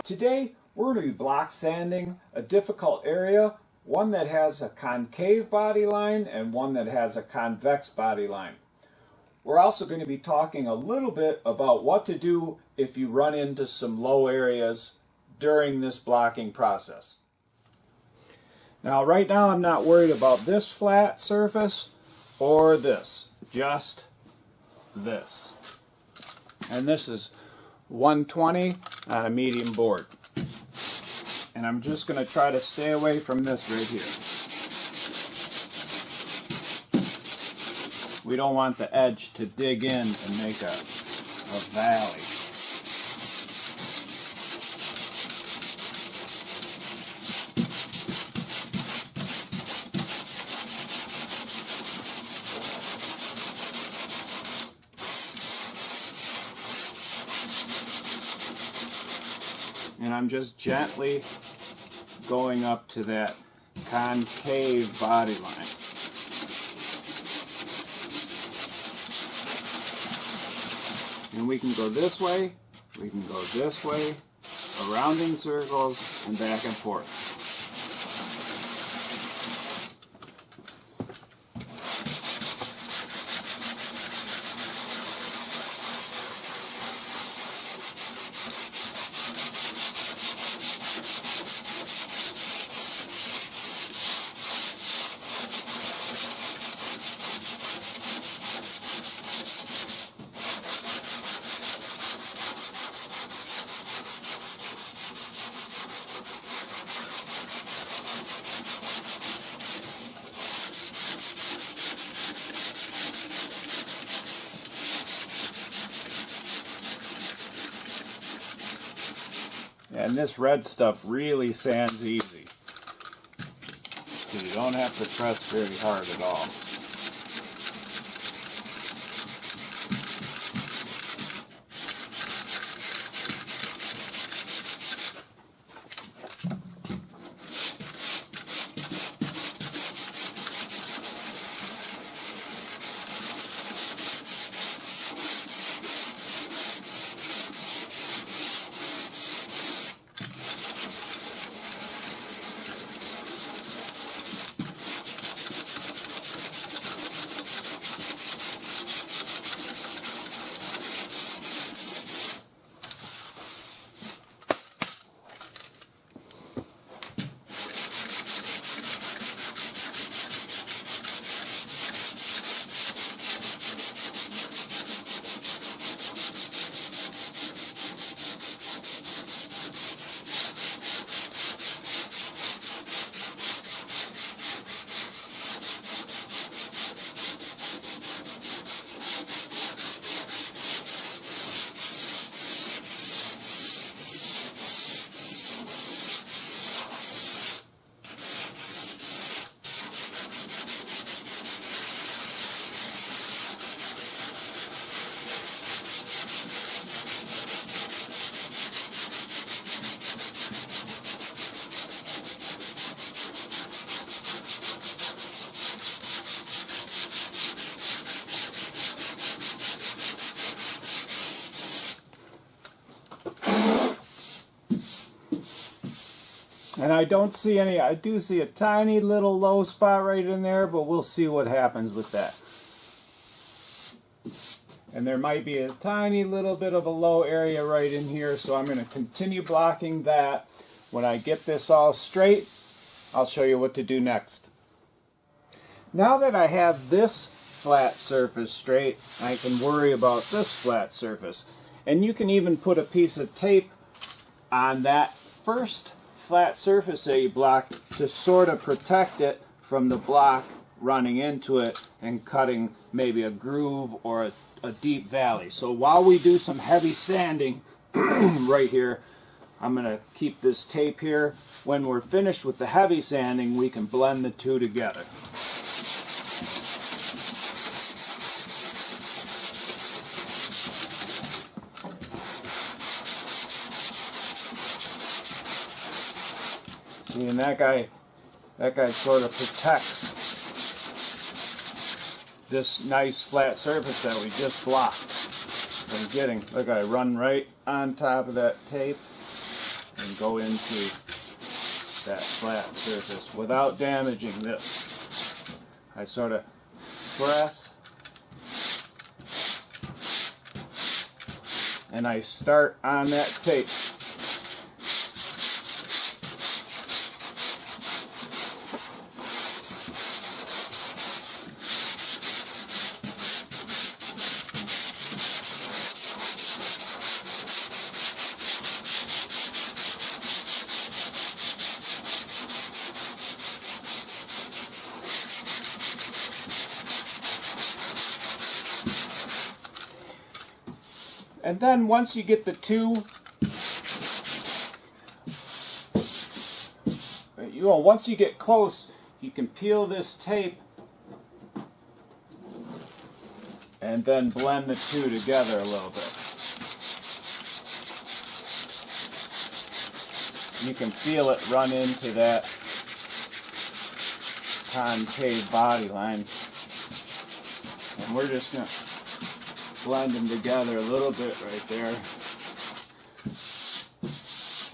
Today we're going to be block sanding a difficult area, one that has a concave body line and one that has a convex body line. We're also going to be talking a little bit about what to do if you run into some low areas during this blocking process. Now right now I'm not worried about this flat surface or this, just this. And this is 120 on a medium board. And I'm just going to try to stay away from this right here. We don't want the edge to dig in and make a valley. And I'm just gently going up to that concave body line. And we can go this way, we can go this way, around in circles, and back and forth. And this red stuff really sands easy, so you don't have to press very hard at all. And I don't see any, I do see a tiny little low spot right in there, but we'll see what happens with that. And there might be a tiny little bit of a low area right in here, so I'm going to continue blocking that. When I get this all straight, I'll show you what to do next. Now that I have this flat surface straight, I can worry about this flat surface. And you can even put a piece of tape on that first flat surface that you blocked to sort of protect it from the block running into it and cutting maybe a groove or a deep valley. So while we do some heavy sanding right here, I'm going to keep this tape here. When we're finished with the heavy sanding, we can blend the two together. See, and that guy sort of protects this nice flat surface that we just blocked from getting. Look, I run right on top of that tape and go into that flat surface without damaging this. I sort of press and I start on that tape. And then once you get the two, once you get close, you can peel this tape and then blend the two together a little bit. You can feel it run into that concave body line. And we're just going to blend them together a little bit right there.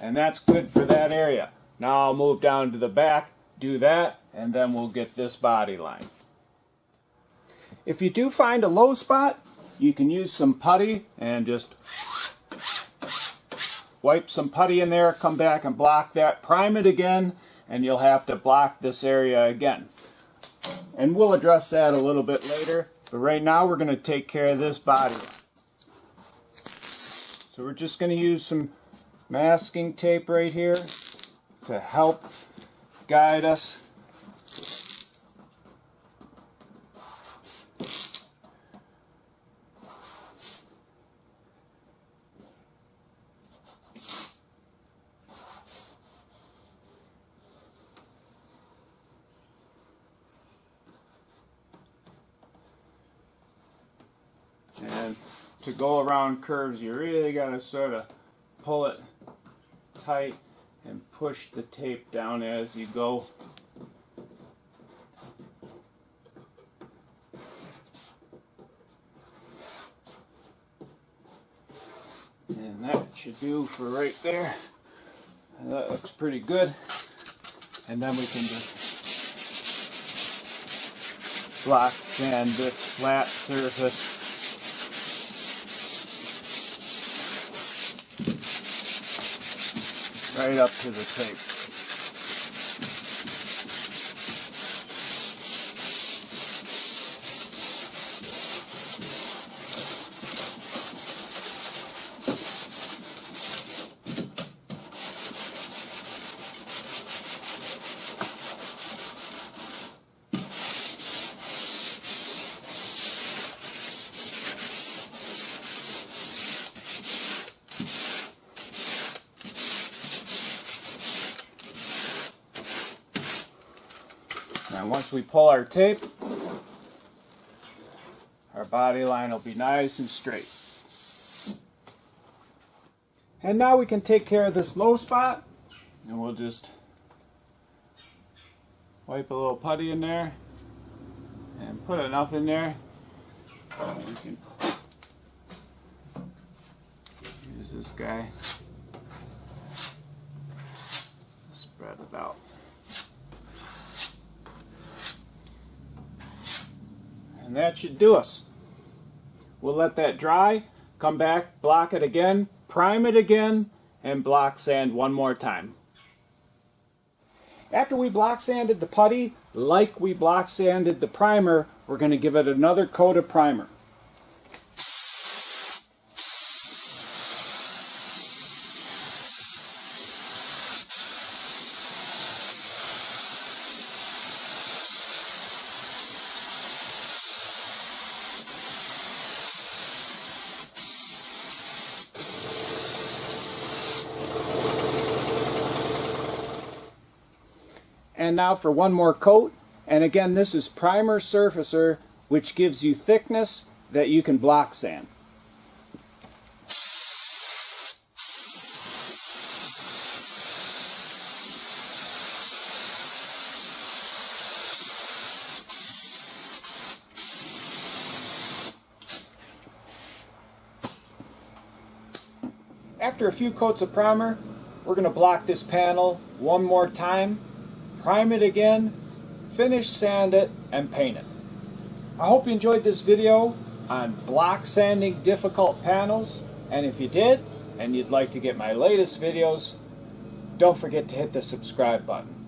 And that's good for that area. Now I'll move down to the back, do that, and then we'll get this body line. If you do find a low spot, you can use some putty and just wipe some putty in there, come back and block that, prime it again, and you'll have to block this area again. And we'll address that a little bit later. But right now we're going to take care of this body. So we're just going to use some masking tape right here to help guide us. And to go around curves, you really got to sort of pull it tight and push the tape down as you go. And that should do for right there. And that looks pretty good. And then we can just block sand this flat surface. Right up to the tape. And once we pull our tape, our body line will be nice and straight. And now we can take care of this low spot, and we'll just wipe a little putty in there and put enough in there. We can use this guy, spread it out. And that should do us. We'll let that dry, come back, block it again, prime it again, and block sand one more time. After we block sanded the putty, like we block sanded the primer, we're going to give it another coat of primer. And now for one more coat, and again this is primer surfacer, which gives you thickness that you can block sand. After a few coats of primer, We're going to block this panel one more time, prime it again, finish sand it, and paint it. I hope you enjoyed this video on block sanding difficult panels, and if you did, and you'd like to get my latest videos, don't forget to hit the subscribe button.